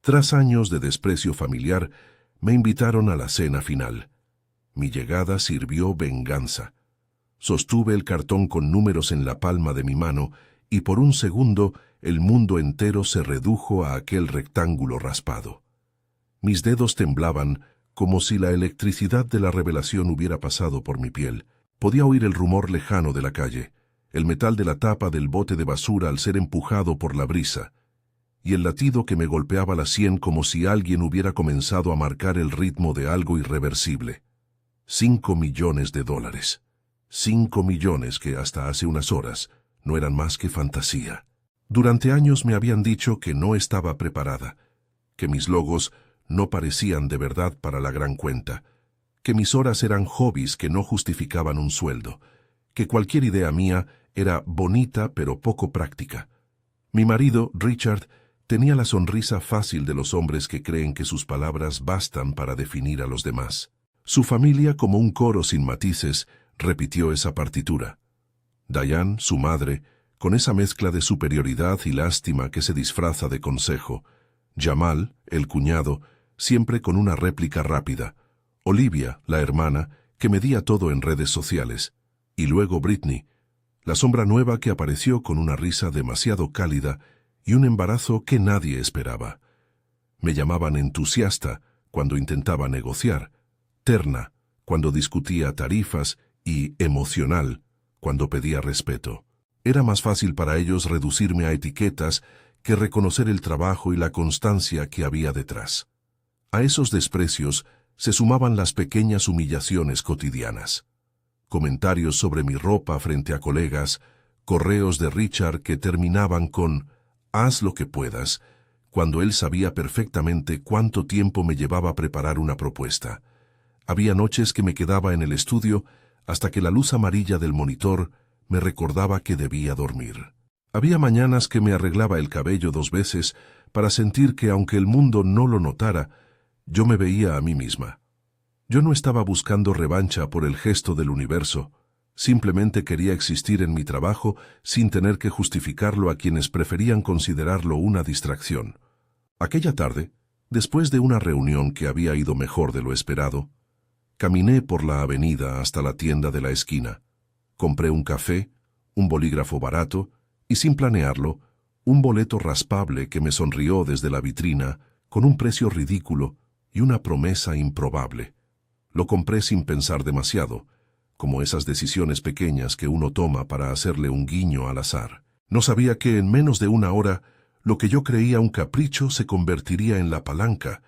Tras años de desprecio familiar, me invitaron a la cena final. Mi llegada sirvió venganza. Sostuve el cartón con números en la palma de mi mano y por un segundo el mundo entero se redujo a aquel rectángulo raspado. Mis dedos temblaban como si la electricidad de la revelación hubiera pasado por mi piel. Podía oír el rumor lejano de la calle, el metal de la tapa del bote de basura al ser empujado por la brisa, y el latido que me golpeaba la sien como si alguien hubiera comenzado a marcar el ritmo de algo irreversible. $5 millones. 5 millones que hasta hace unas horas no eran más que fantasía. Durante años me habían dicho que no estaba preparada, que mis logos no parecían de verdad para la gran cuenta, que mis horas eran hobbies que no justificaban un sueldo, que cualquier idea mía era bonita pero poco práctica. Mi marido, Richard, tenía la sonrisa fácil de los hombres que creen que sus palabras bastan para definir a los demás. Su familia, como un coro sin matices, repitió esa partitura. Diane, su madre, con esa mezcla de superioridad y lástima que se disfraza de consejo. Jamal, el cuñado, siempre con una réplica rápida. Olivia, la hermana, que medía todo en redes sociales. Y luego Britney, la sombra nueva que apareció con una risa demasiado cálida y un embarazo que nadie esperaba. Me llamaban entusiasta cuando intentaba negociar, terna cuando discutía tarifas y emocional cuando pedía respeto. Era más fácil para ellos reducirme a etiquetas que reconocer el trabajo y la constancia que había detrás. A esos desprecios se sumaban las pequeñas humillaciones cotidianas. Comentarios sobre mi ropa frente a colegas, correos de Richard que terminaban con «haz lo que puedas», cuando él sabía perfectamente cuánto tiempo me llevaba a preparar una propuesta. Había noches que me quedaba en el estudio hasta que la luz amarilla del monitor me recordaba que debía dormir. Había mañanas que me arreglaba el cabello 2 veces para sentir que, aunque el mundo no lo notara, yo me veía a mí misma. Yo no estaba buscando revancha por el gesto del universo, simplemente quería existir en mi trabajo sin tener que justificarlo a quienes preferían considerarlo una distracción. Aquella tarde, después de una reunión que había ido mejor de lo esperado, caminé por la avenida hasta la tienda de la esquina. Compré un café, un bolígrafo barato y, sin planearlo, un boleto raspable que me sonrió desde la vitrina con un precio ridículo y una promesa improbable. Lo compré sin pensar demasiado, como esas decisiones pequeñas que uno toma para hacerle un guiño al azar. No sabía que en menos de una hora lo que yo creía un capricho se convertiría en la palanca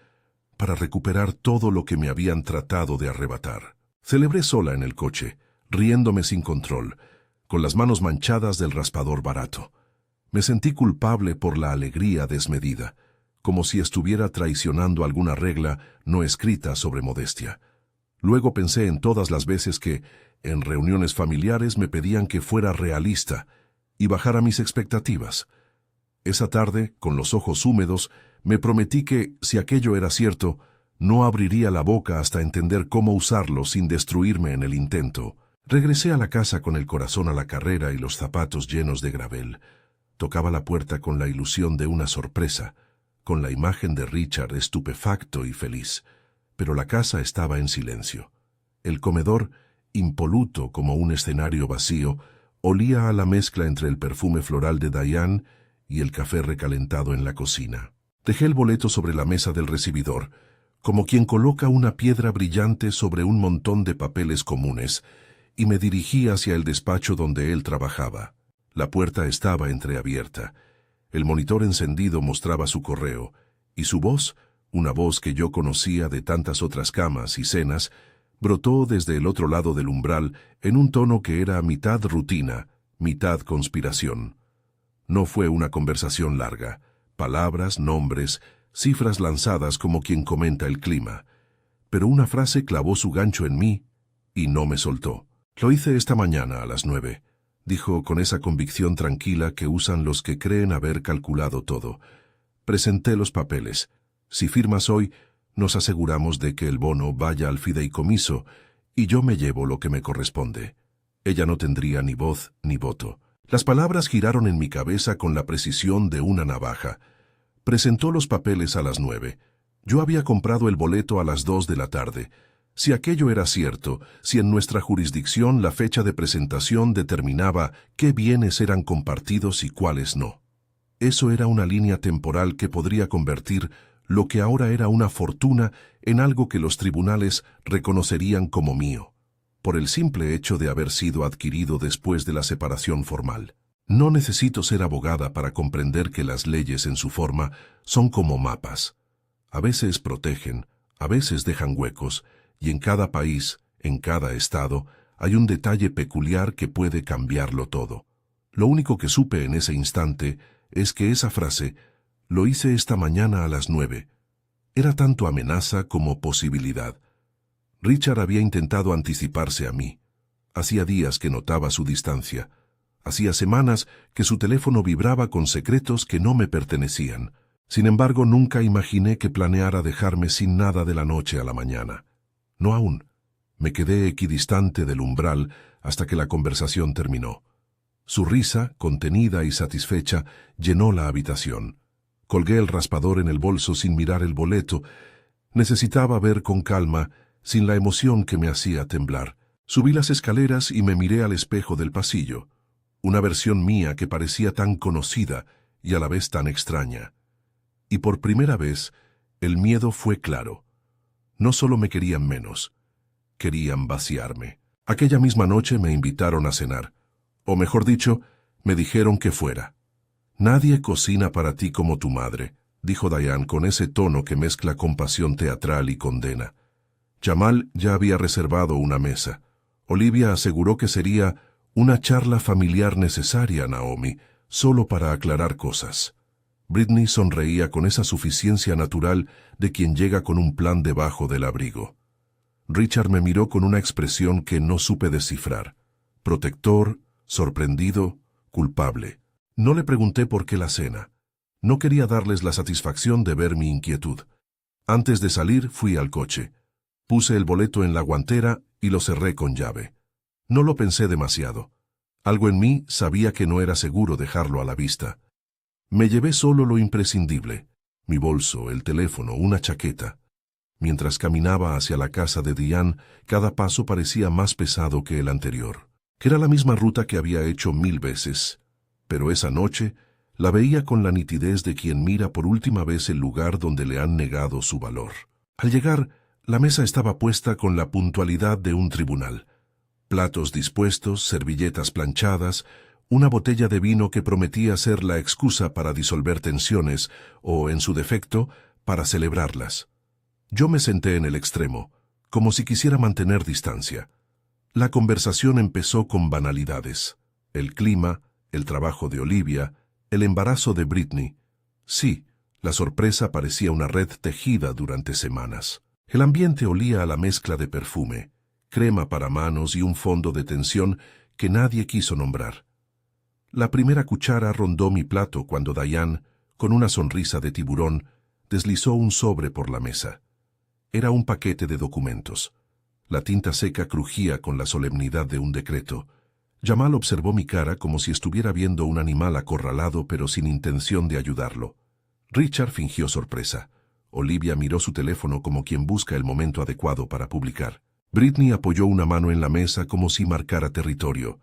para recuperar todo lo que me habían tratado de arrebatar. Celebré sola en el coche, riéndome sin control, con las manos manchadas del raspador barato. Me sentí culpable por la alegría desmedida, como si estuviera traicionando alguna regla no escrita sobre modestia. Luego pensé en todas las veces que, en reuniones familiares, me pedían que fuera realista y bajara mis expectativas. Esa tarde, con los ojos húmedos, me prometí que, si aquello era cierto, no abriría la boca hasta entender cómo usarlo sin destruirme en el intento. Regresé a la casa con el corazón a la carrera y los zapatos llenos de gravel. Tocaba la puerta con la ilusión de una sorpresa, con la imagen de Richard estupefacto y feliz. Pero la casa estaba en silencio. El comedor, impoluto como un escenario vacío, olía a la mezcla entre el perfume floral de Diane y el café recalentado en la cocina. Dejé el boleto sobre la mesa del recibidor, como quien coloca una piedra brillante sobre un montón de papeles comunes, y me dirigí hacia el despacho donde él trabajaba. La puerta estaba entreabierta. El monitor encendido mostraba su correo, y su voz, una voz que yo conocía de tantas otras camas y cenas, brotó desde el otro lado del umbral en un tono que era mitad rutina, mitad conspiración. No fue una conversación larga, palabras, nombres, cifras lanzadas como quien comenta el clima, pero una frase clavó su gancho en mí y no me soltó. «Lo hice esta mañana a las 9», dijo con esa convicción tranquila que usan los que creen haber calculado todo. «Presenté los papeles. Si firmas hoy, nos aseguramos de que el bono vaya al fideicomiso y yo me llevo lo que me corresponde». Ella no tendría ni voz ni voto. Las palabras giraron en mi cabeza con la precisión de una navaja. Presentó los papeles a las 9. Yo había comprado el boleto a las 2 de la tarde. Si aquello era cierto, si en nuestra jurisdicción la fecha de presentación determinaba qué bienes eran compartidos y cuáles no. Eso era una línea temporal que podría convertir lo que ahora era una fortuna en algo que los tribunales reconocerían como mío, por el simple hecho de haber sido adquirido después de la separación formal. No necesito ser abogada para comprender que las leyes en su forma son como mapas. A veces protegen, a veces dejan huecos, y en cada país, en cada estado, hay un detalle peculiar que puede cambiarlo todo. Lo único que supe en ese instante es que esa frase, "lo hice esta mañana a las 9", era tanto amenaza como posibilidad. Richard había intentado anticiparse a mí. Hacía días que notaba su distancia. Hacía semanas que su teléfono vibraba con secretos que no me pertenecían. Sin embargo, nunca imaginé que planeara dejarme sin nada de la noche a la mañana. No aún. Me quedé equidistante del umbral hasta que la conversación terminó. Su risa, contenida y satisfecha, llenó la habitación. Colgué el raspador en el bolso sin mirar el boleto. Necesitaba ver con calma, sin la emoción que me hacía temblar. Subí las escaleras y me miré al espejo del pasillo. Una versión mía que parecía tan conocida y a la vez tan extraña. Y por primera vez, el miedo fue claro. No solo me querían menos, querían vaciarme. Aquella misma noche me invitaron a cenar. O mejor dicho, me dijeron que fuera. «Nadie cocina para ti como tu madre», dijo Diane con ese tono que mezcla compasión teatral y condena. Jamal ya había reservado una mesa. Olivia aseguró que sería una charla familiar necesaria, Naomi, solo para aclarar cosas. Brittany sonreía con esa suficiencia natural de quien llega con un plan debajo del abrigo. Richard me miró con una expresión que no supe descifrar. Protector, sorprendido, culpable. No le pregunté por qué la cena. No quería darles la satisfacción de ver mi inquietud. Antes de salir, fui al coche. Puse el boleto en la guantera y lo cerré con llave. No lo pensé demasiado. Algo en mí sabía que no era seguro dejarlo a la vista. Me llevé solo lo imprescindible: mi bolso, el teléfono, una chaqueta. Mientras caminaba hacia la casa de Diane, cada paso parecía más pesado que el anterior. Era la misma ruta que había hecho 1000 veces. Pero esa noche la veía con la nitidez de quien mira por última vez el lugar donde le han negado su valor. Al llegar, la mesa estaba puesta con la puntualidad de un tribunal. Platos dispuestos, servilletas planchadas, una botella de vino que prometía ser la excusa para disolver tensiones o, en su defecto, para celebrarlas. Yo me senté en el extremo, como si quisiera mantener distancia. La conversación empezó con banalidades. El clima, el trabajo de Olivia, el embarazo de Brittany. Sí, la sorpresa parecía una red tejida durante semanas. El ambiente olía a la mezcla de perfume, crema para manos y un fondo de tensión que nadie quiso nombrar. La primera cuchara rondó mi plato cuando Diane, con una sonrisa de tiburón, deslizó un sobre por la mesa. Era un paquete de documentos. La tinta seca crujía con la solemnidad de un decreto. Jamal observó mi cara como si estuviera viendo un animal acorralado pero sin intención de ayudarlo. Richard fingió sorpresa. Olivia miró su teléfono como quien busca el momento adecuado para publicar. Brittany apoyó una mano en la mesa como si marcara territorio.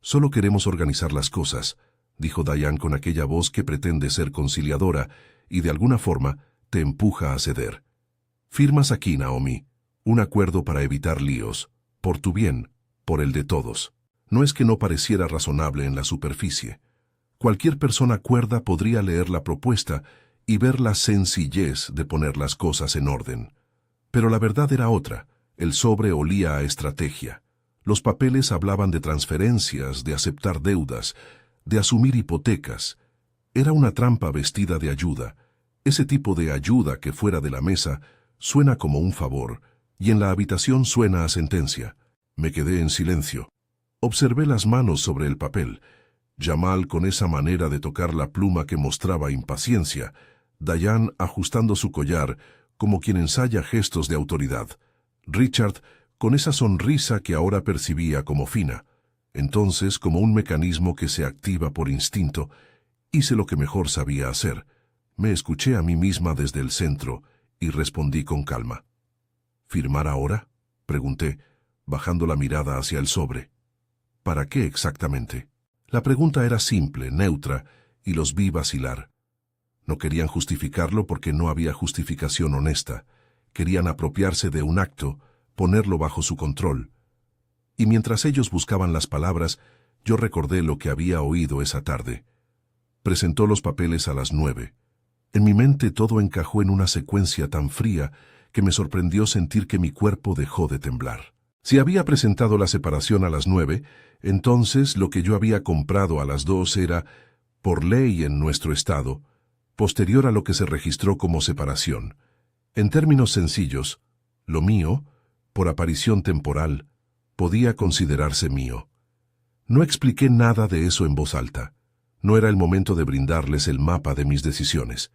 «Solo queremos organizar las cosas», dijo Diane con aquella voz que pretende ser conciliadora y de alguna forma te empuja a ceder. «Firmas aquí, Naomi. Un acuerdo para evitar líos. Por tu bien, por el de todos». No es que no pareciera razonable en la superficie. Cualquier persona cuerda podría leer la propuesta y ver la sencillez de poner las cosas en orden. Pero la verdad era otra. El sobre olía a estrategia. Los papeles hablaban de transferencias, de aceptar deudas, de asumir hipotecas. Era una trampa vestida de ayuda. Ese tipo de ayuda que fuera de la mesa suena como un favor, y en la habitación suena a sentencia. Me quedé en silencio. Observé las manos sobre el papel. Jamal con esa manera de tocar la pluma que mostraba impaciencia. Diane ajustando su collar, como quien ensaya gestos de autoridad. Richard con esa sonrisa que ahora percibía como fina. Entonces, como un mecanismo que se activa por instinto, hice lo que mejor sabía hacer. Me escuché a mí misma desde el centro y respondí con calma. ¿Firmar ahora?, pregunté, bajando la mirada hacia el sobre. ¿Para qué exactamente? La pregunta era simple, neutra, y los vi vacilar. No querían justificarlo porque no había justificación honesta. Querían apropiarse de un acto, ponerlo bajo su control. Y mientras ellos buscaban las palabras, yo recordé lo que había oído esa tarde. Presentó los papeles a las 9. En mi mente todo encajó en una secuencia tan fría que me sorprendió sentir que mi cuerpo dejó de temblar. Si había presentado la separación a las 9, entonces lo que yo había comprado a las 2 era, por ley en nuestro estado, posterior a lo que se registró como separación. En términos sencillos, lo mío, por aparición temporal, podía considerarse mío. No expliqué nada de eso en voz alta. No era el momento de brindarles el mapa de mis decisiones.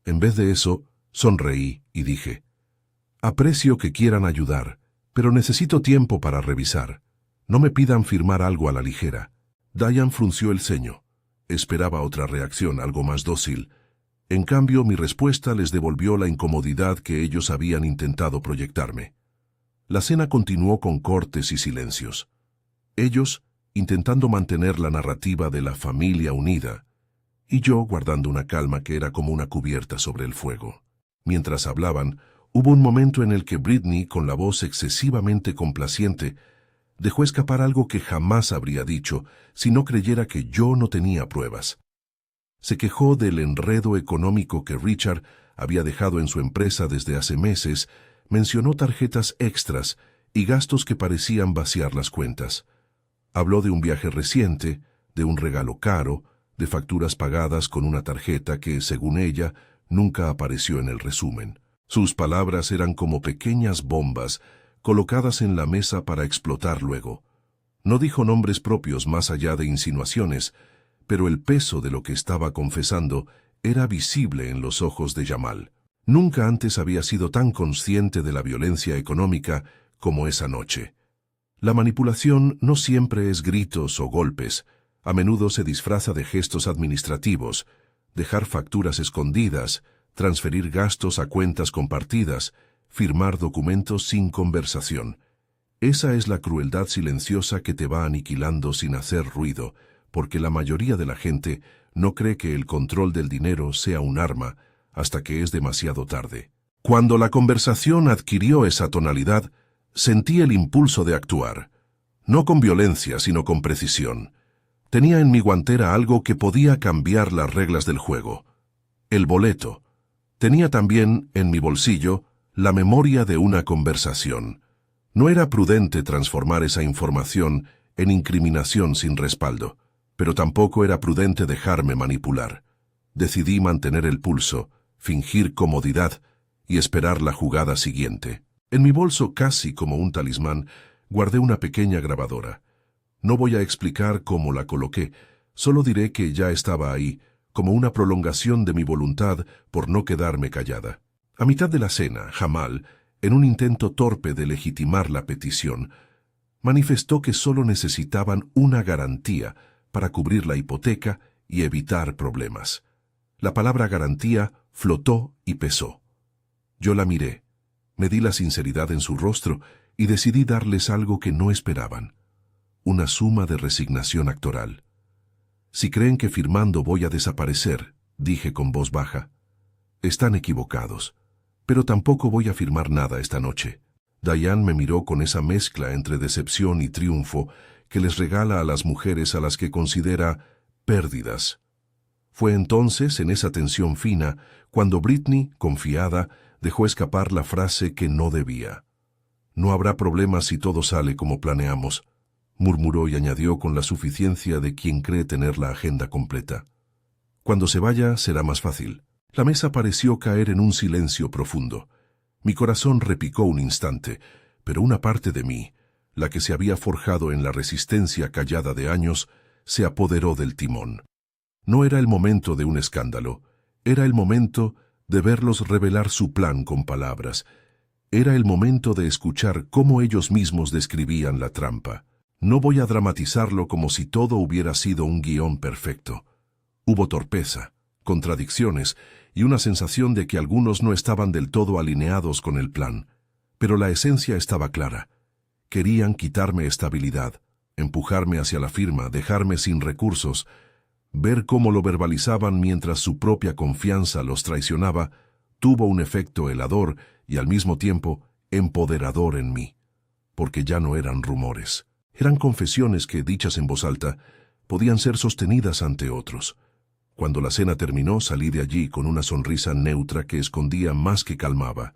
En vez de eso, sonreí y dije, aprecio que quieran ayudar, pero necesito tiempo para revisar. No me pidan firmar algo a la ligera. Diane frunció el ceño. Esperaba otra reacción, algo más dócil. En cambio, mi respuesta les devolvió la incomodidad que ellos habían intentado proyectarme. La cena continuó con cortes y silencios. Ellos, intentando mantener la narrativa de la familia unida, y yo guardando una calma que era como una cubierta sobre el fuego. Mientras hablaban, hubo un momento en el que Britney, con la voz excesivamente complaciente, dejó escapar algo que jamás habría dicho si no creyera que yo no tenía pruebas. Se quejó del enredo económico que Richard había dejado en su empresa desde hace meses, mencionó tarjetas extras y gastos que parecían vaciar las cuentas. Habló de un viaje reciente, de un regalo caro, de facturas pagadas con una tarjeta que, según ella, nunca apareció en el resumen. Sus palabras eran como pequeñas bombas colocadas en la mesa para explotar luego. No dijo nombres propios más allá de insinuaciones, pero el peso de lo que estaba confesando era visible en los ojos de Jamal. Nunca antes había sido tan consciente de la violencia económica como esa noche. La manipulación no siempre es gritos o golpes, a menudo se disfraza de gestos administrativos, dejar facturas escondidas, transferir gastos a cuentas compartidas, firmar documentos sin conversación. Esa es la crueldad silenciosa que te va aniquilando sin hacer ruido, porque la mayoría de la gente no cree que el control del dinero sea un arma hasta que es demasiado tarde. Cuando la conversación adquirió esa tonalidad, sentí el impulso de actuar, no con violencia, sino con precisión. Tenía en mi guantera algo que podía cambiar las reglas del juego. El boleto. Tenía también, en mi bolsillo, la memoria de una conversación. No era prudente transformar esa información en incriminación sin respaldo, pero tampoco era prudente dejarme manipular. Decidí mantener el pulso, fingir comodidad y esperar la jugada siguiente. En mi bolso, casi como un talismán, guardé una pequeña grabadora. No voy a explicar cómo la coloqué, solo diré que ya estaba ahí, como una prolongación de mi voluntad por no quedarme callada. A mitad de la cena, Jamal, en un intento torpe de legitimar la petición, manifestó que solo necesitaban una garantía para cubrir la hipoteca y evitar problemas. La palabra garantía flotó y pesó. Yo la miré, medí la sinceridad en su rostro y decidí darles algo que no esperaban. Una suma de resignación actoral. Si creen que firmando voy a desaparecer, dije con voz baja, están equivocados, pero tampoco voy a firmar nada esta noche. Diane me miró con esa mezcla entre decepción y triunfo que les regala a las mujeres a las que considera pérdidas. Fue entonces, en esa tensión fina, cuando Britney, confiada, dejó escapar la frase que no debía. No habrá problema si todo sale como planeamos, murmuró y añadió con la suficiencia de quien cree tener la agenda completa. Cuando se vaya será más fácil. La mesa pareció caer en un silencio profundo. Mi corazón repicó un instante, pero una parte de mí, la que se había forjado en la resistencia callada de años, se apoderó del timón. No era el momento de un escándalo, era el momento de verlos revelar su plan con palabras. Era el momento de escuchar cómo ellos mismos describían la trampa. No voy a dramatizarlo como si todo hubiera sido un guión perfecto. Hubo torpeza, contradicciones y una sensación de que algunos no estaban del todo alineados con el plan. Pero la esencia estaba clara. Querían quitarme estabilidad, empujarme hacia la firma, dejarme sin recursos. Ver cómo lo verbalizaban mientras su propia confianza los traicionaba tuvo un efecto helador y al mismo tiempo empoderador en mí, porque ya no eran rumores. Eran confesiones que, dichas en voz alta, podían ser sostenidas ante otros. Cuando la cena terminó, salí de allí con una sonrisa neutra que escondía más que calmaba.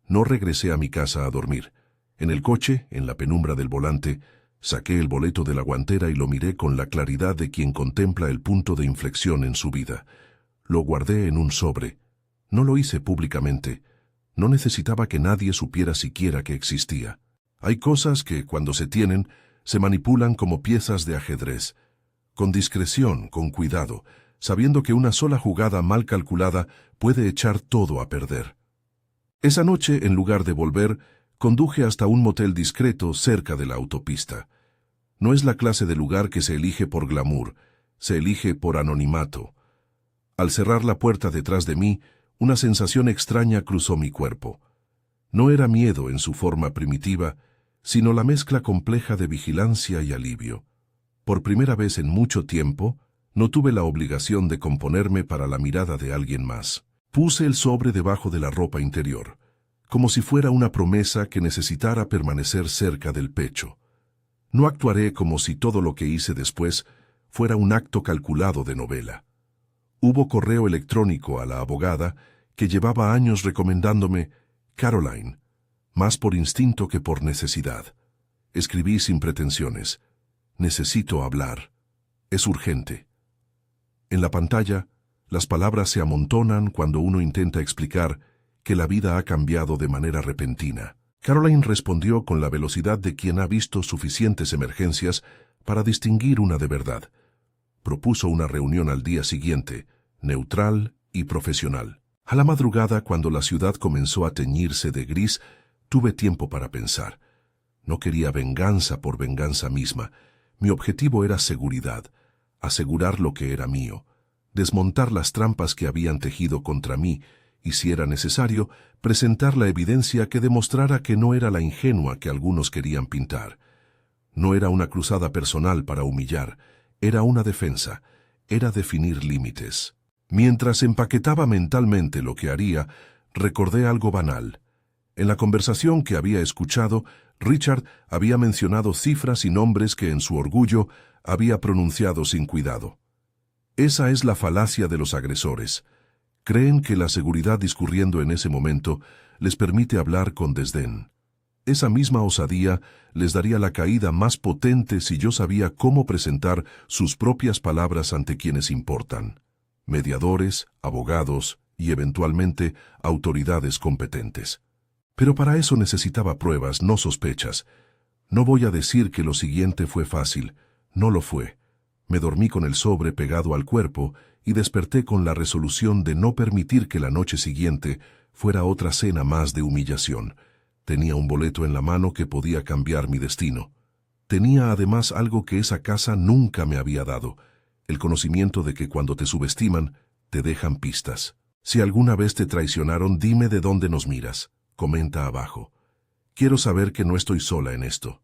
No regresé a mi casa a dormir. En el coche, en la penumbra del volante, saqué el boleto de la guantera y lo miré con la claridad de quien contempla el punto de inflexión en su vida. Lo guardé en un sobre. No lo hice públicamente. No necesitaba que nadie supiera siquiera que existía. Hay cosas que, cuando se tienen, se manipulan como piezas de ajedrez. Con discreción, con cuidado, sabiendo que una sola jugada mal calculada puede echar todo a perder. Esa noche, en lugar de volver, conduje hasta un motel discreto cerca de la autopista. No es la clase de lugar que se elige por glamour, se elige por anonimato. Al cerrar la puerta detrás de mí, una sensación extraña cruzó mi cuerpo. No era miedo en su forma primitiva, sino la mezcla compleja de vigilancia y alivio. Por primera vez en mucho tiempo, no tuve la obligación de componerme para la mirada de alguien más. Puse el sobre debajo de la ropa interior, como si fuera una promesa que necesitara permanecer cerca del pecho. No actuaré como si todo lo que hice después fuera un acto calculado de novela. Hubo correo electrónico a la abogada que llevaba años recomendándome Caroline, más por instinto que por necesidad. Escribí sin pretensiones. Necesito hablar. Es urgente. En la pantalla, las palabras se amontonan cuando uno intenta explicar que la vida ha cambiado de manera repentina. Caroline respondió con la velocidad de quien ha visto suficientes emergencias para distinguir una de verdad. Propuso una reunión al día siguiente, neutral y profesional. A la madrugada, cuando la ciudad comenzó a teñirse de gris, tuve tiempo para pensar. No quería venganza por venganza misma. Mi objetivo era seguridad, asegurar lo que era mío, desmontar las trampas que habían tejido contra mí y, si era necesario, presentar la evidencia que demostrara que no era la ingenua que algunos querían pintar. No era una cruzada personal para humillar, era una defensa, era definir límites. Mientras empaquetaba mentalmente lo que haría, recordé algo banal. En la conversación que había escuchado, Richard había mencionado cifras y nombres que en su orgullo había pronunciado sin cuidado. Esa es la falacia de los agresores. Creen que la seguridad discurriendo en ese momento les permite hablar con desdén. Esa misma osadía les daría la caída más potente si yo sabía cómo presentar sus propias palabras ante quienes importan: mediadores, abogados y, eventualmente, autoridades competentes. Pero para eso necesitaba pruebas, no sospechas. No voy a decir que lo siguiente fue fácil. No lo fue. Me dormí con el sobre pegado al cuerpo y desperté con la resolución de no permitir que la noche siguiente fuera otra cena más de humillación. Tenía un boleto en la mano que podía cambiar mi destino. Tenía además algo que esa casa nunca me había dado: el conocimiento de que cuando te subestiman, te dejan pistas. Si alguna vez te traicionaron, dime de dónde nos miras. Comenta abajo. Quiero saber que no estoy sola en esto.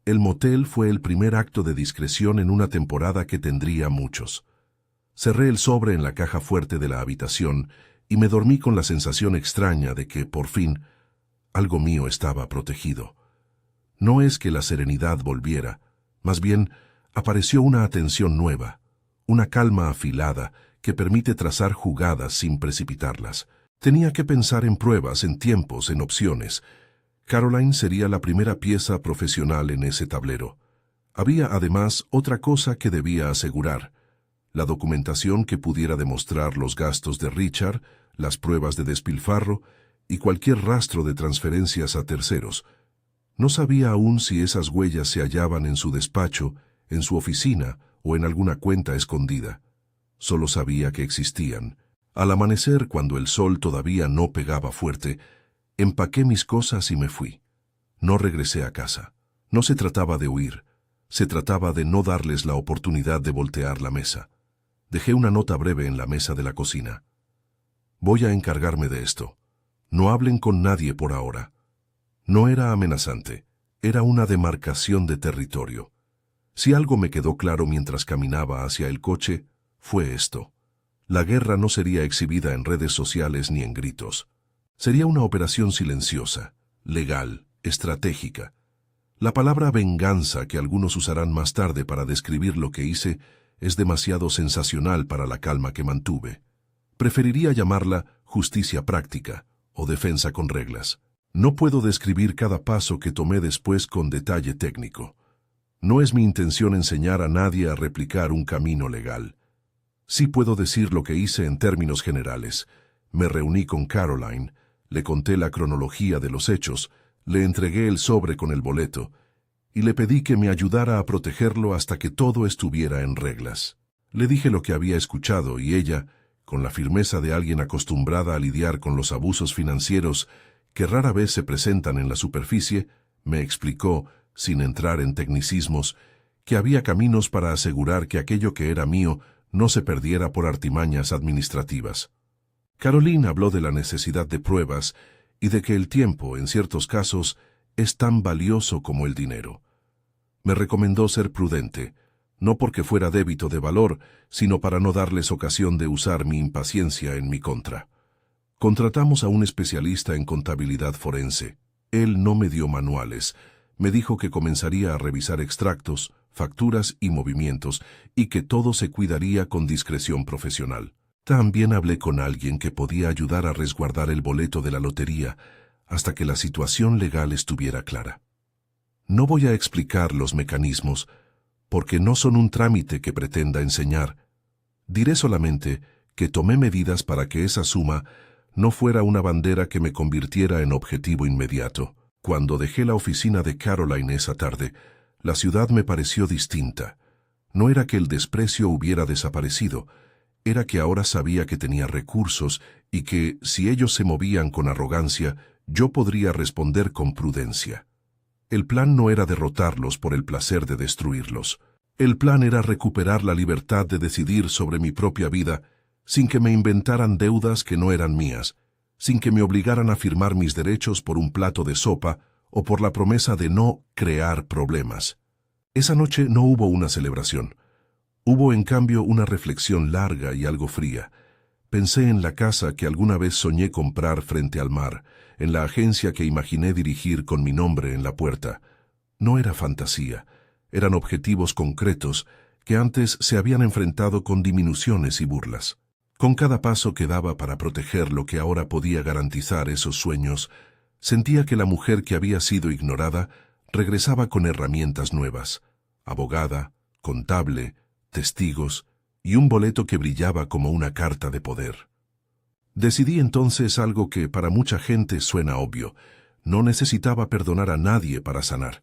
El motel fue el primer acto de discreción en una temporada que tendría muchos. Cerré el sobre en la caja fuerte de la habitación y me dormí con la sensación extraña de que, por fin, algo mío estaba protegido. No es que la serenidad volviera, más bien apareció una atención nueva, una calma afilada que permite trazar jugadas sin precipitarlas. Tenía que pensar en pruebas, en tiempos, en opciones. Caroline sería la primera pieza profesional en ese tablero. Había además otra cosa que debía asegurar: la documentación que pudiera demostrar los gastos de Richard, las pruebas de despilfarro y cualquier rastro de transferencias a terceros. No sabía aún si esas huellas se hallaban en su despacho, en su oficina o en alguna cuenta escondida. Solo sabía que existían. Al amanecer, cuando el sol todavía no pegaba fuerte, empaqué mis cosas y me fui. No regresé a casa. No se trataba de huir. Se trataba de no darles la oportunidad de voltear la mesa. Dejé una nota breve en la mesa de la cocina. Voy a encargarme de esto. No hablen con nadie por ahora. No era amenazante, era una demarcación de territorio. Si algo me quedó claro mientras caminaba hacia el coche, fue esto. La guerra no sería exhibida en redes sociales ni en gritos. Sería una operación silenciosa, legal, estratégica. La palabra venganza, que algunos usarán más tarde para describir lo que hice, es demasiado sensacional para la calma que mantuve. Preferiría llamarla justicia práctica o defensa con reglas. No puedo describir cada paso que tomé después con detalle técnico. No es mi intención enseñar a nadie a replicar un camino legal. Sí puedo decir lo que hice en términos generales. Me reuní con Caroline, le conté la cronología de los hechos, le entregué el sobre con el boleto y le pedí que me ayudara a protegerlo hasta que todo estuviera en reglas. Le dije lo que había escuchado y ella, con la firmeza de alguien acostumbrada a lidiar con los abusos financieros que rara vez se presentan en la superficie, me explicó, sin entrar en tecnicismos, que había caminos para asegurar que aquello que era mío no se perdiera por artimañas administrativas. Caroline habló de la necesidad de pruebas y de que el tiempo, en ciertos casos, es tan valioso como el dinero. Me recomendó ser prudente, no porque fuera débito de valor, sino para no darles ocasión de usar mi impaciencia en mi contra. Contratamos a un especialista en contabilidad forense. Él no me dio manuales. Me dijo que comenzaría a revisar extractos, facturas y movimientos, y que todo se cuidaría con discreción profesional. También hablé con alguien que podía ayudar a resguardar el boleto de la lotería hasta que la situación legal estuviera clara. No voy a explicar los mecanismos, porque no son un trámite que pretenda enseñar. Diré solamente que tomé medidas para que esa suma no fuera una bandera que me convirtiera en objetivo inmediato. Cuando dejé la oficina de Caroline esa tarde, la ciudad me pareció distinta. No era que el desprecio hubiera desaparecido, era que ahora sabía que tenía recursos y que, si ellos se movían con arrogancia, yo podría responder con prudencia. El plan no era derrotarlos por el placer de destruirlos. El plan era recuperar la libertad de decidir sobre mi propia vida sin que me inventaran deudas que no eran mías, sin que me obligaran a firmar mis derechos por un plato de sopa o por la promesa de no crear problemas. Esa noche no hubo una celebración. Hubo, en cambio, una reflexión larga y algo fría. Pensé en la casa que alguna vez soñé comprar frente al mar, en la agencia que imaginé dirigir con mi nombre en la puerta. No era fantasía, eran objetivos concretos que antes se habían enfrentado con diminuciones y burlas. Con cada paso que daba para proteger lo que ahora podía garantizar esos sueños, sentía que la mujer que había sido ignorada regresaba con herramientas nuevas: abogada, contable, testigos y un boleto que brillaba como una carta de poder. Decidí entonces algo que para mucha gente suena obvio: no necesitaba perdonar a nadie para sanar.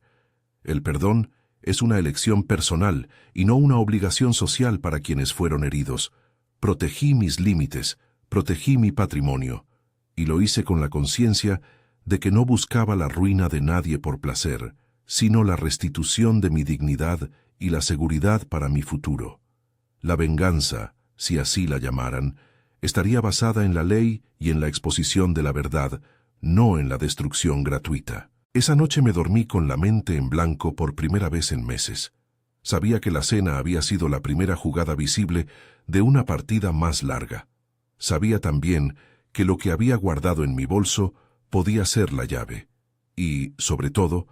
El perdón es una elección personal y no una obligación social para quienes fueron heridos. Protegí mis límites, protegí mi patrimonio, y lo hice con la conciencia de que no buscaba la ruina de nadie por placer, sino la restitución de mi dignidad y la seguridad para mi futuro. La venganza, si así la llamaran, estaría basada en la ley y en la exposición de la verdad, no en la destrucción gratuita. Esa noche me dormí con la mente en blanco por primera vez en meses. Sabía que la cena había sido la primera jugada visible de una partida más larga. Sabía también que lo que había guardado en mi bolso podía ser la llave. Y, sobre todo,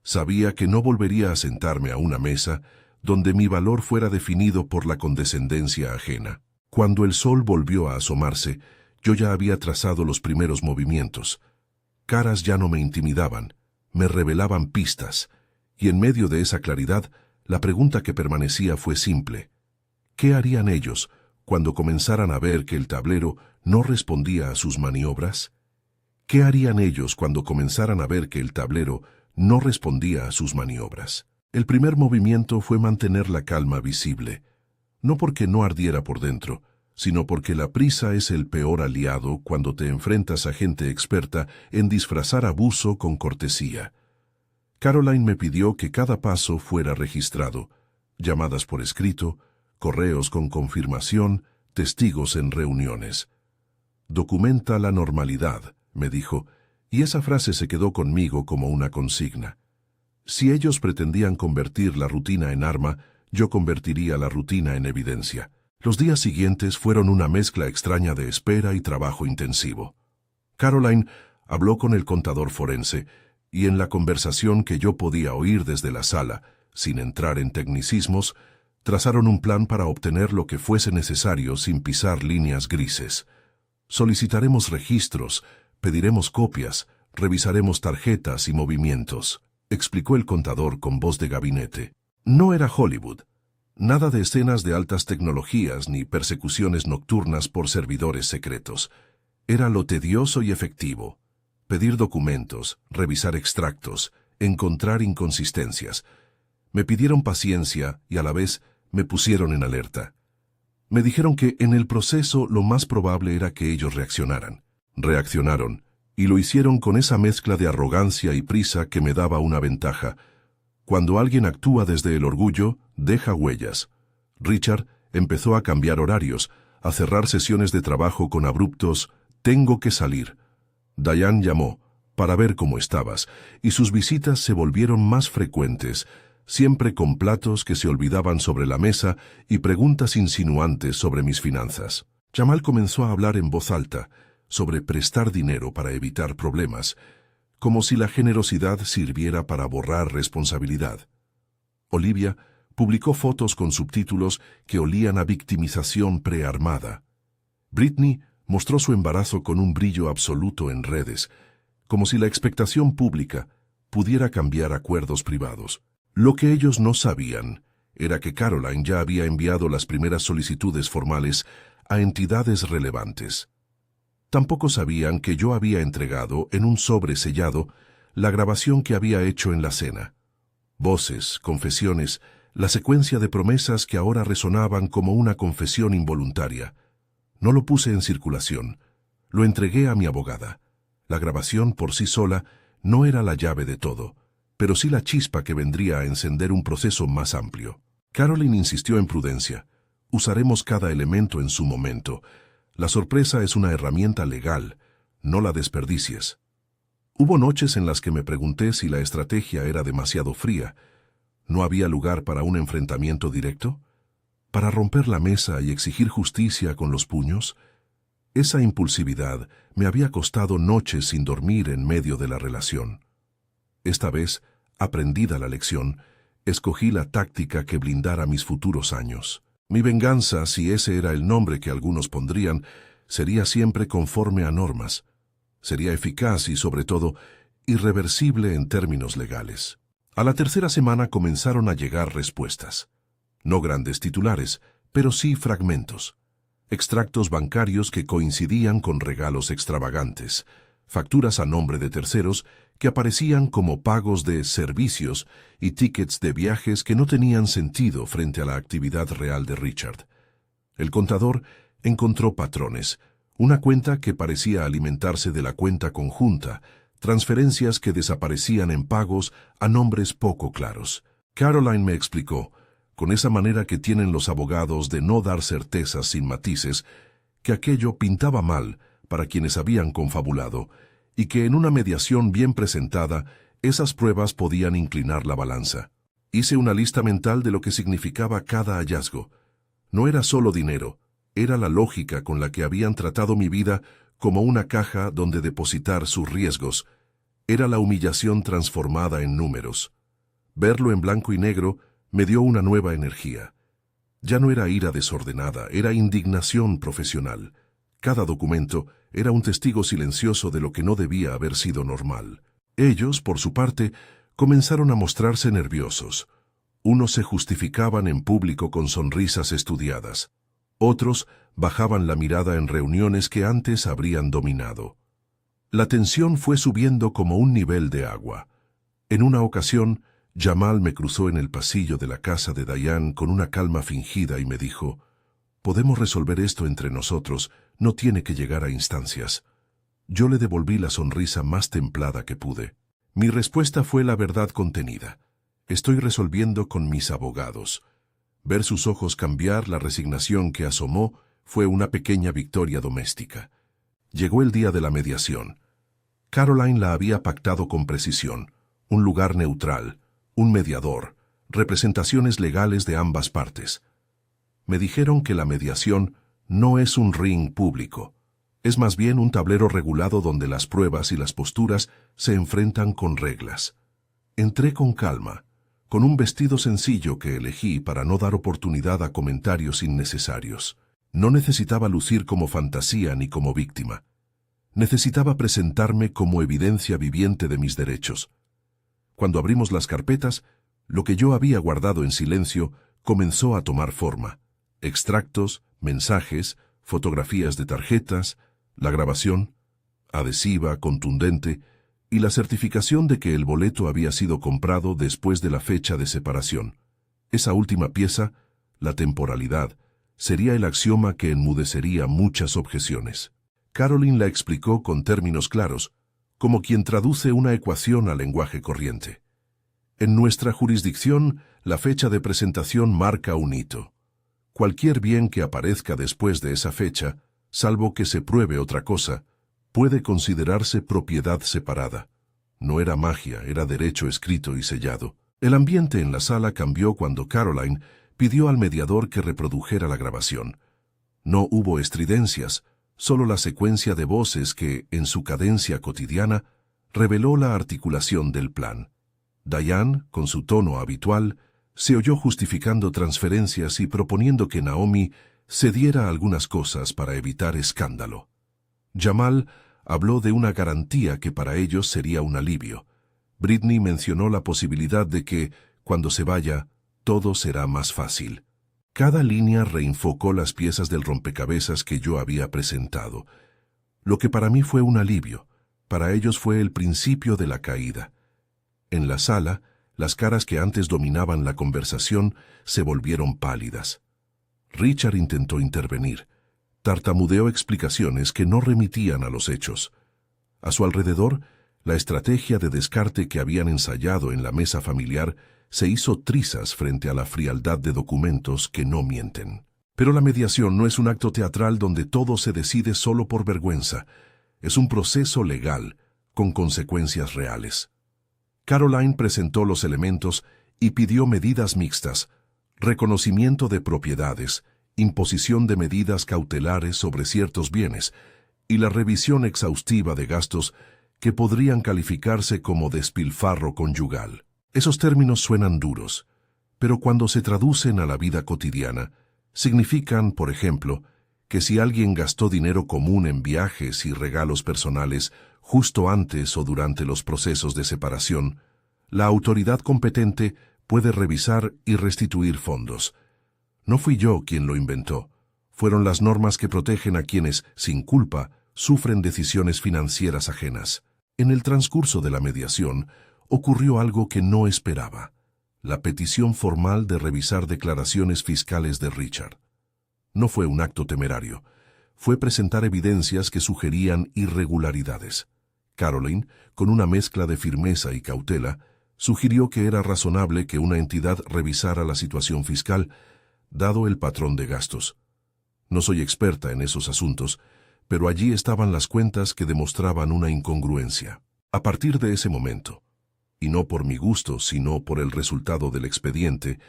sabía que no volvería a sentarme a una mesa donde mi valor fuera definido por la condescendencia ajena. Cuando el sol volvió a asomarse, yo ya había trazado los primeros movimientos. Caras ya no me intimidaban, me revelaban pistas, y en medio de esa claridad, la pregunta que permanecía fue simple: ¿qué harían ellos cuando comenzaran a ver que el tablero no respondía a sus maniobras? ¿Qué harían ellos cuando comenzaran a ver que el tablero no respondía a sus maniobras? El primer movimiento fue mantener la calma visible, no porque no ardiera por dentro, sino porque la prisa es el peor aliado cuando te enfrentas a gente experta en disfrazar abuso con cortesía. Caroline me pidió que cada paso fuera registrado: llamadas por escrito, correos con confirmación, testigos en reuniones. Documenta la normalidad, me dijo, y esa frase se quedó conmigo como una consigna. Si ellos pretendían convertir la rutina en arma, yo convertiría la rutina en evidencia. Los días siguientes fueron una mezcla extraña de espera y trabajo intensivo. Caroline habló con el contador forense, y en la conversación que yo podía oír desde la sala, sin entrar en tecnicismos, trazaron un plan para obtener lo que fuese necesario sin pisar líneas grises. Solicitaremos registros, pediremos copias, revisaremos tarjetas y movimientos, explicó el contador con voz de gabinete. No era Hollywood. Nada de escenas de altas tecnologías ni persecuciones nocturnas por servidores secretos. Era lo tedioso y efectivo. Pedir documentos, revisar extractos, encontrar inconsistencias. Me pidieron paciencia y a la vez me pusieron en alerta. Me dijeron que en el proceso lo más probable era que ellos reaccionaran. Reaccionaron, y lo hicieron con esa mezcla de arrogancia y prisa que me daba una ventaja. Cuando alguien actúa desde el orgullo, deja huellas. Richard empezó a cambiar horarios, a cerrar sesiones de trabajo con abruptos «tengo que salir». Diane llamó para ver cómo estabas, y sus visitas se volvieron más frecuentes, siempre con platos que se olvidaban sobre la mesa y preguntas insinuantes sobre mis finanzas. Jamal comenzó a hablar en voz alta sobre prestar dinero para evitar problemas, como si la generosidad sirviera para borrar responsabilidad. Olivia publicó fotos con subtítulos que olían a victimización prearmada. Britney mostró su embarazo con un brillo absoluto en redes, como si la expectación pública pudiera cambiar acuerdos privados. Lo que ellos no sabían era que Caroline ya había enviado las primeras solicitudes formales a entidades relevantes. Tampoco sabían que yo había entregado en un sobre sellado la grabación que había hecho en la cena. Voces, confesiones, la secuencia de promesas que ahora resonaban como una confesión involuntaria. No lo puse en circulación. Lo entregué a mi abogada. La grabación por sí sola no era la llave de todo, pero sí la chispa que vendría a encender un proceso más amplio. Caroline insistió en prudencia. Usaremos cada elemento en su momento. La sorpresa es una herramienta legal, no la desperdicies. Hubo noches en las que me pregunté si la estrategia era demasiado fría. ¿No había lugar para un enfrentamiento directo? ¿Para romper la mesa y exigir justicia con los puños? Esa impulsividad me había costado noches sin dormir en medio de la relación. Esta vez, aprendida la lección, escogí la táctica que blindara mis futuros años. Mi venganza, si ese era el nombre que algunos pondrían, sería siempre conforme a normas. Sería eficaz y, sobre todo, irreversible en términos legales. A la tercera semana comenzaron a llegar respuestas. No grandes titulares, pero sí fragmentos. Extractos bancarios que coincidían con regalos extravagantes. Facturas a nombre de terceros que aparecían como pagos de servicios y tickets de viajes que no tenían sentido frente a la actividad real de Richard. El contador encontró patrones, una cuenta que parecía alimentarse de la cuenta conjunta, transferencias que desaparecían en pagos a nombres poco claros. Caroline me explicó, con esa manera que tienen los abogados de no dar certezas sin matices, que aquello pintaba mal para quienes habían confabulado, y que en una mediación bien presentada, esas pruebas podían inclinar la balanza. Hice una lista mental de lo que significaba cada hallazgo. No era solo dinero, era la lógica con la que habían tratado mi vida como una caja donde depositar sus riesgos. Era la humillación transformada en números. Verlo en blanco y negro me dio una nueva energía. Ya no era ira desordenada, era indignación profesional. Cada documento era un testigo silencioso de lo que no debía haber sido normal. Ellos, por su parte, comenzaron a mostrarse nerviosos. Unos se justificaban en público con sonrisas estudiadas. Otros bajaban la mirada en reuniones que antes habrían dominado. La tensión fue subiendo como un nivel de agua. En una ocasión, Jamal me cruzó en el pasillo de la casa de Diane con una calma fingida y me dijo, «Podemos resolver esto entre nosotros, no tiene que llegar a instancias». Yo le devolví la sonrisa más templada que pude. Mi respuesta fue la verdad contenida. Estoy resolviendo con mis abogados. Ver sus ojos cambiar, la resignación que asomó, fue una pequeña victoria doméstica. Llegó el día de la mediación. Caroline la había pactado con precisión, un lugar neutral, un mediador, representaciones legales de ambas partes. Me dijeron que la mediación no es un ring público, es más bien un tablero regulado donde las pruebas y las posturas se enfrentan con reglas. Entré con calma, con un vestido sencillo que elegí para no dar oportunidad a comentarios innecesarios. No necesitaba lucir como fantasía ni como víctima. Necesitaba presentarme como evidencia viviente de mis derechos. Cuando abrimos las carpetas, lo que yo había guardado en silencio comenzó a tomar forma. Extractos, mensajes, fotografías de tarjetas, la grabación, adhesiva, contundente, y la certificación de que el boleto había sido comprado después de la fecha de separación. Esa última pieza, la temporalidad, sería el axioma que enmudecería muchas objeciones. Caroline la explicó con términos claros, como quien traduce una ecuación al lenguaje corriente. En nuestra jurisdicción, la fecha de presentación marca un hito. Cualquier bien que aparezca después de esa fecha, salvo que se pruebe otra cosa, puede considerarse propiedad separada. No era magia, era derecho escrito y sellado. El ambiente en la sala cambió cuando Caroline pidió al mediador que reprodujera la grabación. No hubo estridencias, solo la secuencia de voces que, en su cadencia cotidiana, reveló la articulación del plan. Diane, con su tono habitual, se oyó justificando transferencias y proponiendo que Naomi cediera algunas cosas para evitar escándalo. Jamal habló de una garantía que para ellos sería un alivio. Britney mencionó la posibilidad de que, cuando se vaya, todo será más fácil. Cada línea reenfocó las piezas del rompecabezas que yo había presentado. Lo que para mí fue un alivio, para ellos fue el principio de la caída. En la sala, las caras que antes dominaban la conversación se volvieron pálidas. Richard intentó intervenir. Tartamudeó explicaciones que no remitían a los hechos. A su alrededor, la estrategia de descarte que habían ensayado en la mesa familiar se hizo trizas frente a la frialdad de documentos que no mienten. Pero la mediación no es un acto teatral donde todo se decide solo por vergüenza. Es un proceso legal, con consecuencias reales. Caroline presentó los elementos y pidió medidas mixtas, reconocimiento de propiedades, imposición de medidas cautelares sobre ciertos bienes y la revisión exhaustiva de gastos que podrían calificarse como despilfarro conyugal. Esos términos suenan duros, pero cuando se traducen a la vida cotidiana, significan, por ejemplo, que si alguien gastó dinero común en viajes y regalos personales justo antes o durante los procesos de separación, la autoridad competente puede revisar y restituir fondos. No fui yo quien lo inventó. Fueron las normas que protegen a quienes, sin culpa, sufren decisiones financieras ajenas. En el transcurso de la mediación, ocurrió algo que no esperaba: la petición formal de revisar declaraciones fiscales de Richard. No fue un acto temerario, fue presentar evidencias que sugerían irregularidades. Caroline, con una mezcla de firmeza y cautela, sugirió que era razonable que una entidad revisara la situación fiscal, dado el patrón de gastos. No soy experta en esos asuntos, pero allí estaban las cuentas que demostraban una incongruencia. A partir de ese momento, y no por mi gusto, sino por el resultado del expediente,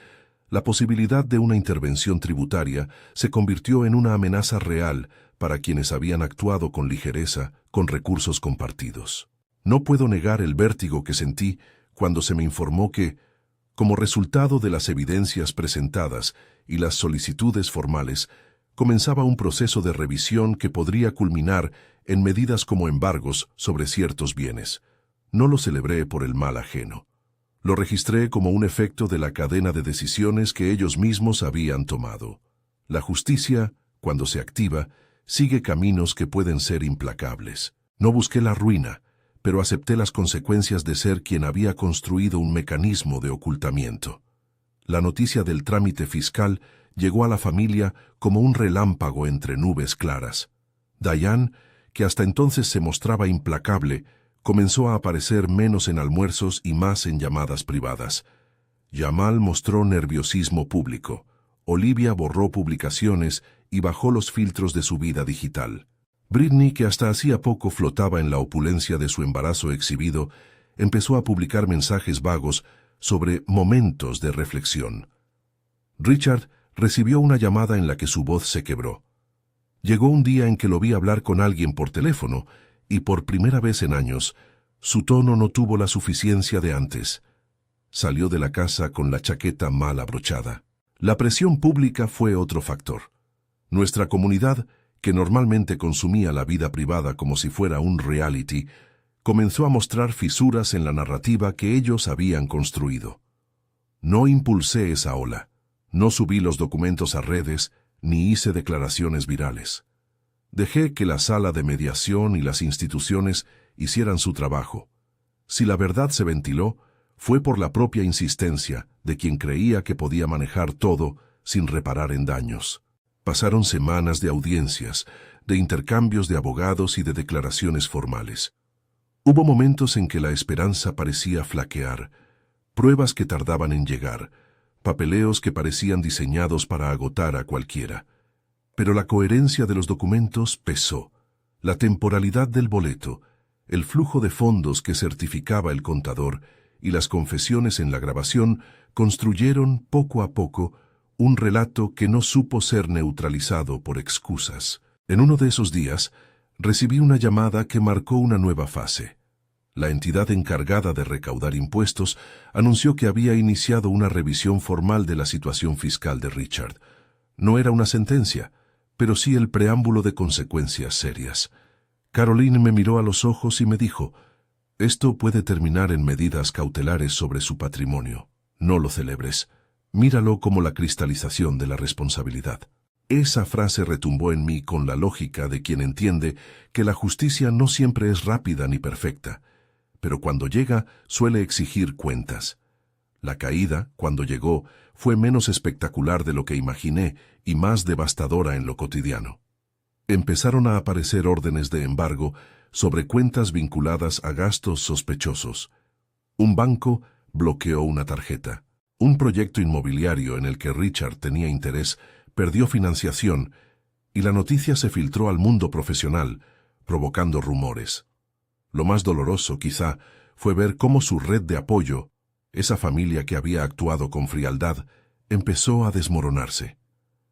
la posibilidad de una intervención tributaria se convirtió en una amenaza real para quienes habían actuado con ligereza, con recursos compartidos. No puedo negar el vértigo que sentí cuando se me informó que, como resultado de las evidencias presentadas y las solicitudes formales, comenzaba un proceso de revisión que podría culminar en medidas como embargos sobre ciertos bienes. No lo celebré por el mal ajeno. Lo registré como un efecto de la cadena de decisiones que ellos mismos habían tomado. La justicia, cuando se activa, sigue caminos que pueden ser implacables. No busqué la ruina, pero acepté las consecuencias de ser quien había construido un mecanismo de ocultamiento. La noticia del trámite fiscal llegó a la familia como un relámpago entre nubes claras. Diane, que hasta entonces se mostraba implacable, comenzó a aparecer menos en almuerzos y más en llamadas privadas. Jamal mostró nerviosismo público. Olivia borró publicaciones y bajó los filtros de su vida digital. Britney, que hasta hacía poco flotaba en la opulencia de su embarazo exhibido, empezó a publicar mensajes vagos sobre momentos de reflexión. Richard recibió una llamada en la que su voz se quebró. Llegó un día en que lo vi hablar con alguien por teléfono y por primera vez en años, su tono no tuvo la suficiencia de antes. Salió de la casa con la chaqueta mal abrochada. La presión pública fue otro factor. Nuestra comunidad, que normalmente consumía la vida privada como si fuera un reality, comenzó a mostrar fisuras en la narrativa que ellos habían construido. No impulsé esa ola, no subí los documentos a redes, ni hice declaraciones virales. Dejé que la sala de mediación y las instituciones hicieran su trabajo. Si la verdad se ventiló, fue por la propia insistencia de quien creía que podía manejar todo sin reparar en daños. Pasaron semanas de audiencias, de intercambios de abogados y de declaraciones formales. Hubo momentos en que la esperanza parecía flaquear, pruebas que tardaban en llegar, papeleos que parecían diseñados para agotar a cualquiera. Pero la coherencia de los documentos pesó, la temporalidad del boleto, el flujo de fondos que certificaba el contador y las confesiones en la grabación construyeron poco a poco un relato que no supo ser neutralizado por excusas. En uno de esos días, recibí una llamada que marcó una nueva fase. La entidad encargada de recaudar impuestos anunció que había iniciado una revisión formal de la situación fiscal de Richard. No era una sentencia, pero sí el preámbulo de consecuencias serias. Caroline me miró a los ojos y me dijo: «Esto puede terminar en medidas cautelares sobre su patrimonio. No lo celebres. Míralo como la cristalización de la responsabilidad». Esa frase retumbó en mí con la lógica de quien entiende que la justicia no siempre es rápida ni perfecta, pero cuando llega suele exigir cuentas. La caída, cuando llegó, fue menos espectacular de lo que imaginé y más devastadora en lo cotidiano. Empezaron a aparecer órdenes de embargo sobre cuentas vinculadas a gastos sospechosos. Un banco bloqueó una tarjeta. Un proyecto inmobiliario en el que Richard tenía interés perdió financiación y la noticia se filtró al mundo profesional, provocando rumores. Lo más doloroso, quizá, fue ver cómo su red de apoyo, esa familia que había actuado con frialdad, empezó a desmoronarse.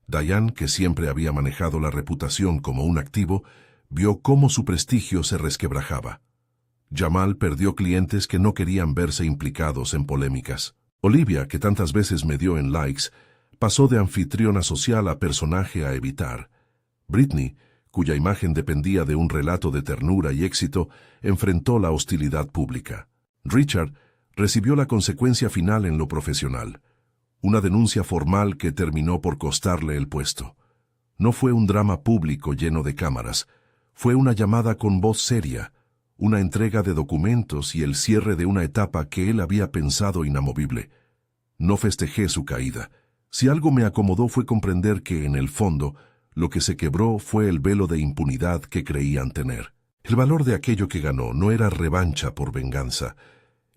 Diane, que siempre había manejado la reputación como un activo, vio cómo su prestigio se resquebrajaba. Jamal perdió clientes que no querían verse implicados en polémicas. Olivia, que tantas veces me dio en likes, pasó de anfitriona social a personaje a evitar. Britney, cuya imagen dependía de un relato de ternura y éxito, enfrentó la hostilidad pública. Richard recibió la consecuencia final en lo profesional, una denuncia formal que terminó por costarle el puesto. No fue un drama público lleno de cámaras, fue una llamada con voz seria, una entrega de documentos y el cierre de una etapa que él había pensado inamovible. No festejé su caída. Si algo me acomodó fue comprender que, en el fondo, lo que se quebró fue el velo de impunidad que creían tener. El valor de aquello que ganó no era revancha por venganza,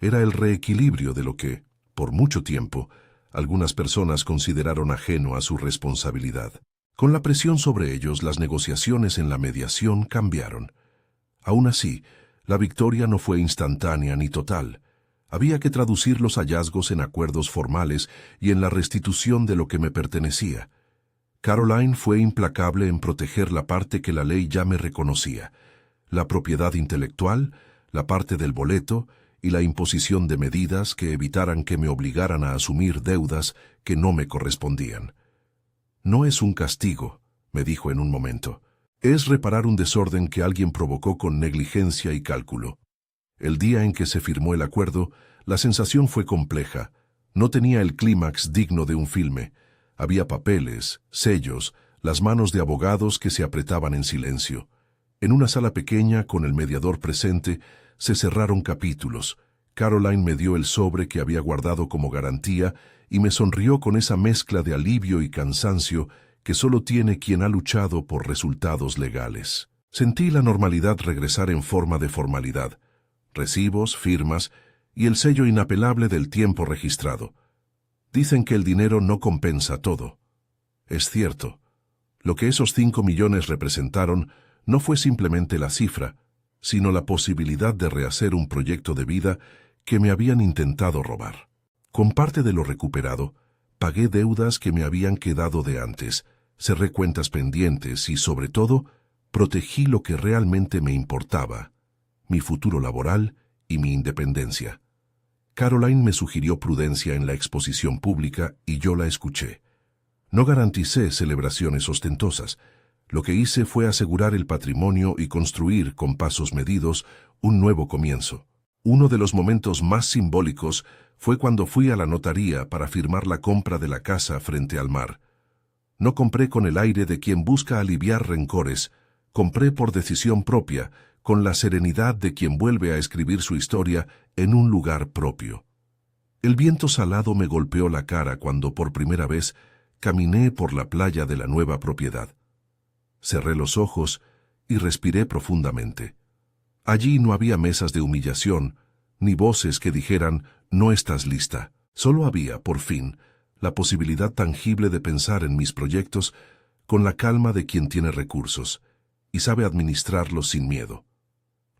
era el reequilibrio de lo que, por mucho tiempo, algunas personas consideraron ajeno a su responsabilidad. Con la presión sobre ellos, las negociaciones en la mediación cambiaron. Aún así, la victoria no fue instantánea ni total. Había que traducir los hallazgos en acuerdos formales y en la restitución de lo que me pertenecía. Caroline fue implacable en proteger la parte que la ley ya me reconocía: la propiedad intelectual, la parte del boleto y la imposición de medidas que evitaran que me obligaran a asumir deudas que no me correspondían. «No es un castigo», me dijo en un momento. «Es reparar un desorden que alguien provocó con negligencia y cálculo». El día en que se firmó el acuerdo, la sensación fue compleja. No tenía el clímax digno de un filme. Había papeles, sellos, las manos de abogados que se apretaban en silencio. En una sala pequeña, con el mediador presente, se cerraron capítulos. Caroline me dio el sobre que había guardado como garantía y me sonrió con esa mezcla de alivio y cansancio que solo tiene quien ha luchado por resultados legales. Sentí la normalidad regresar en forma de formalidad: recibos, firmas y el sello inapelable del tiempo registrado. Dicen que el dinero no compensa todo. Es cierto. Lo que esos 5 millones representaron no fue simplemente la cifra, sino la posibilidad de rehacer un proyecto de vida que me habían intentado robar. Con parte de lo recuperado, pagué deudas que me habían quedado de antes, cerré cuentas pendientes y, sobre todo, protegí lo que realmente me importaba, mi futuro laboral y mi independencia. Caroline me sugirió prudencia en la exposición pública y yo la escuché. No garanticé celebraciones ostentosas. Lo que hice fue asegurar el patrimonio y construir, con pasos medidos, un nuevo comienzo. Uno de los momentos más simbólicos fue cuando fui a la notaría para firmar la compra de la casa frente al mar. No compré con el aire de quien busca aliviar rencores, compré por decisión propia, con la serenidad de quien vuelve a escribir su historia en un lugar propio. El viento salado me golpeó la cara cuando por primera vez caminé por la playa de la nueva propiedad. Cerré los ojos y respiré profundamente. Allí no había mesas de humillación, ni voces que dijeran, no estás lista. Solo había, por fin, la posibilidad tangible de pensar en mis proyectos con la calma de quien tiene recursos y sabe administrarlos sin miedo.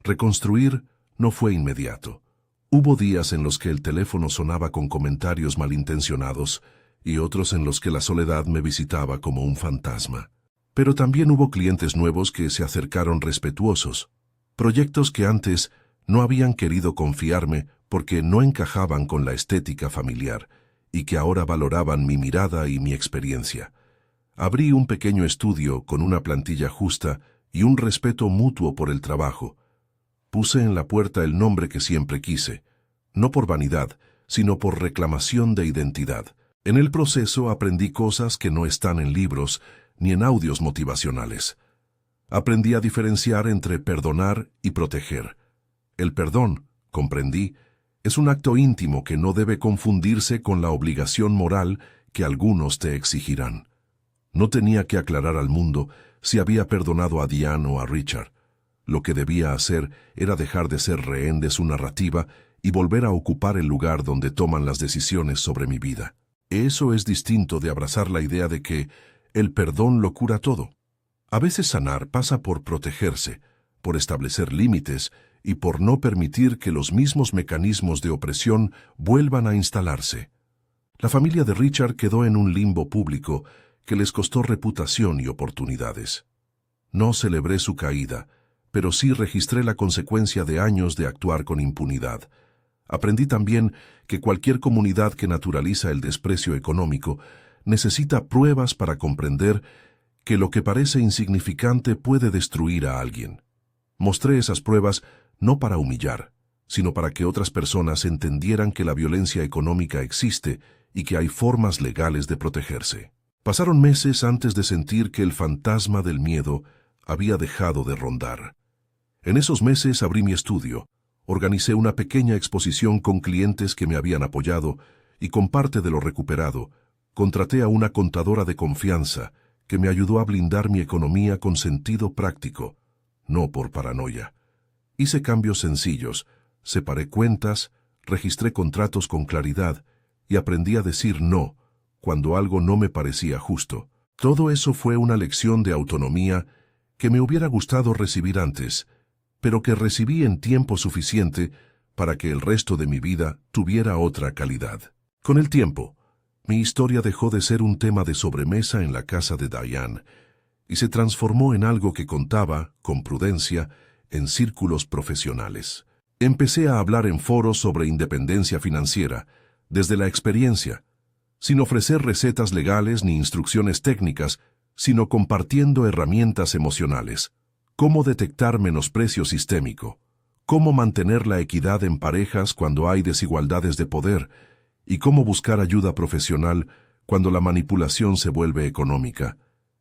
Reconstruir no fue inmediato. Hubo días en los que el teléfono sonaba con comentarios malintencionados y otros en los que la soledad me visitaba como un fantasma. Pero también hubo clientes nuevos que se acercaron respetuosos, proyectos que antes no habían querido confiarme porque no encajaban con la estética familiar y que ahora valoraban mi mirada y mi experiencia. Abrí un pequeño estudio con una plantilla justa y un respeto mutuo por el trabajo. Puse en la puerta el nombre que siempre quise, no por vanidad, sino por reclamación de identidad. En el proceso aprendí cosas que no están en libros ni en audios motivacionales. Aprendí a diferenciar entre perdonar y proteger. El perdón, comprendí, es un acto íntimo que no debe confundirse con la obligación moral que algunos te exigirán. No tenía que aclarar al mundo si había perdonado a Diane o a Richard. Lo que debía hacer era dejar de ser rehén de su narrativa y volver a ocupar el lugar donde toman las decisiones sobre mi vida. Eso es distinto de abrazar la idea de que el perdón lo cura todo. A veces sanar pasa por protegerse, por establecer límites y por no permitir que los mismos mecanismos de opresión vuelvan a instalarse. La familia de Richard quedó en un limbo público que les costó reputación y oportunidades. No celebré su caída, pero sí registré la consecuencia de años de actuar con impunidad. Aprendí también que cualquier comunidad que naturaliza el desprecio económico necesita pruebas para comprender que lo que parece insignificante puede destruir a alguien. Mostré esas pruebas no para humillar, sino para que otras personas entendieran que la violencia económica existe y que hay formas legales de protegerse. Pasaron meses antes de sentir que el fantasma del miedo había dejado de rondar. En esos meses abrí mi estudio, organicé una pequeña exposición con clientes que me habían apoyado y con parte de lo recuperado, contraté a una contadora de confianza que me ayudó a blindar mi economía con sentido práctico, no por paranoia. Hice cambios sencillos, separé cuentas, registré contratos con claridad y aprendí a decir no cuando algo no me parecía justo. Todo eso fue una lección de autonomía que me hubiera gustado recibir antes, pero que recibí en tiempo suficiente para que el resto de mi vida tuviera otra calidad. Con el tiempo, mi historia dejó de ser un tema de sobremesa en la casa de Diane y se transformó en algo que contaba, con prudencia, en círculos profesionales. Empecé a hablar en foros sobre independencia financiera, desde la experiencia, sin ofrecer recetas legales ni instrucciones técnicas, sino compartiendo herramientas emocionales. Cómo detectar menosprecio sistémico, cómo mantener la equidad en parejas cuando hay desigualdades de poder y cómo buscar ayuda profesional cuando la manipulación se vuelve económica.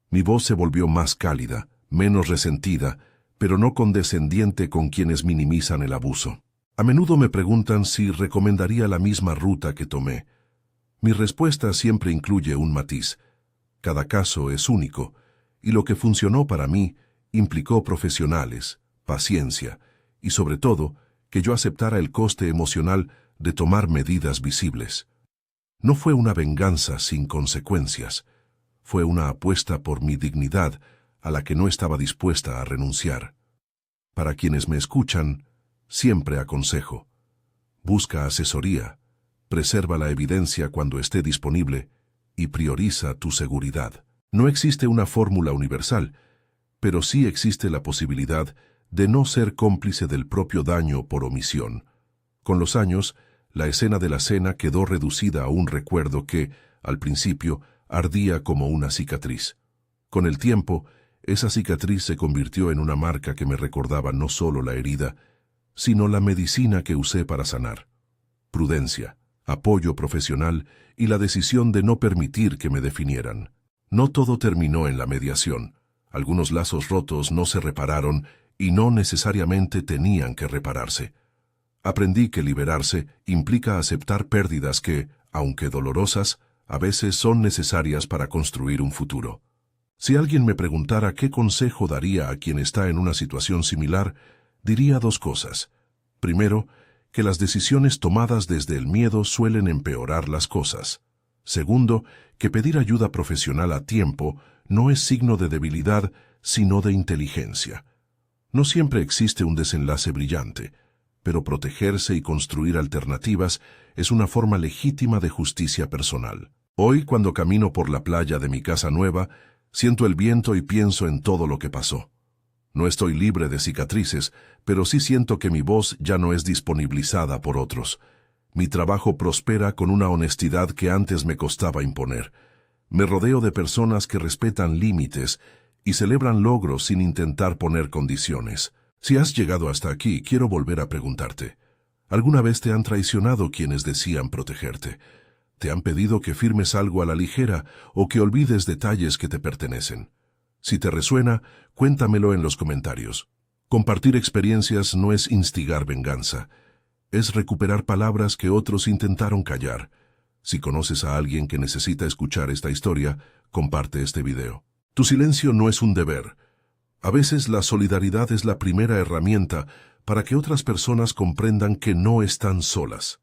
Mi voz se volvió más cálida, menos resentida, pero no condescendiente con quienes minimizan el abuso. A menudo me preguntan si recomendaría la misma ruta que tomé. Mi respuesta siempre incluye un matiz. Cada caso es único, y lo que funcionó para mí implicó profesionales, paciencia y, sobre todo, que yo aceptara el coste emocional de tomar medidas visibles. No fue una venganza sin consecuencias. Fue una apuesta por mi dignidad a la que no estaba dispuesta a renunciar. Para quienes me escuchan, siempre aconsejo: busca asesoría, preserva la evidencia cuando esté disponible y prioriza tu seguridad. No existe una fórmula universal, pero sí existe la posibilidad de no ser cómplice del propio daño por omisión. Con los años, la escena de la cena quedó reducida a un recuerdo que, al principio, ardía como una cicatriz. Con el tiempo, esa cicatriz se convirtió en una marca que me recordaba no solo la herida, sino la medicina que usé para sanar. Prudencia, apoyo profesional y la decisión de no permitir que me definieran. No todo terminó en la mediación. Algunos lazos rotos no se repararon y no necesariamente tenían que repararse. Aprendí que liberarse implica aceptar pérdidas que, aunque dolorosas, a veces son necesarias para construir un futuro. Si alguien me preguntara qué consejo daría a quien está en una situación similar, diría dos cosas. Primero, que las decisiones tomadas desde el miedo suelen empeorar las cosas. Segundo, que pedir ayuda profesional a tiempo no es signo de debilidad, sino de inteligencia. No siempre existe un desenlace brillante, pero protegerse y construir alternativas es una forma legítima de justicia personal. Hoy, cuando camino por la playa de mi casa nueva, siento el viento y pienso en todo lo que pasó. No estoy libre de cicatrices, pero sí siento que mi voz ya no es disponibilizada por otros. Mi trabajo prospera con una honestidad que antes me costaba imponer. Me rodeo de personas que respetan límites y celebran logros sin intentar poner condiciones. Si has llegado hasta aquí, quiero volver a preguntarte: ¿alguna vez te han traicionado quienes decían protegerte? ¿Te han pedido que firmes algo a la ligera o que olvides detalles que te pertenecen? Si te resuena, cuéntamelo en los comentarios. Compartir experiencias no es instigar venganza, es recuperar palabras que otros intentaron callar. Si conoces a alguien que necesita escuchar esta historia, comparte este video. Tu silencio no es un deber. A veces la solidaridad es la primera herramienta para que otras personas comprendan que no están solas.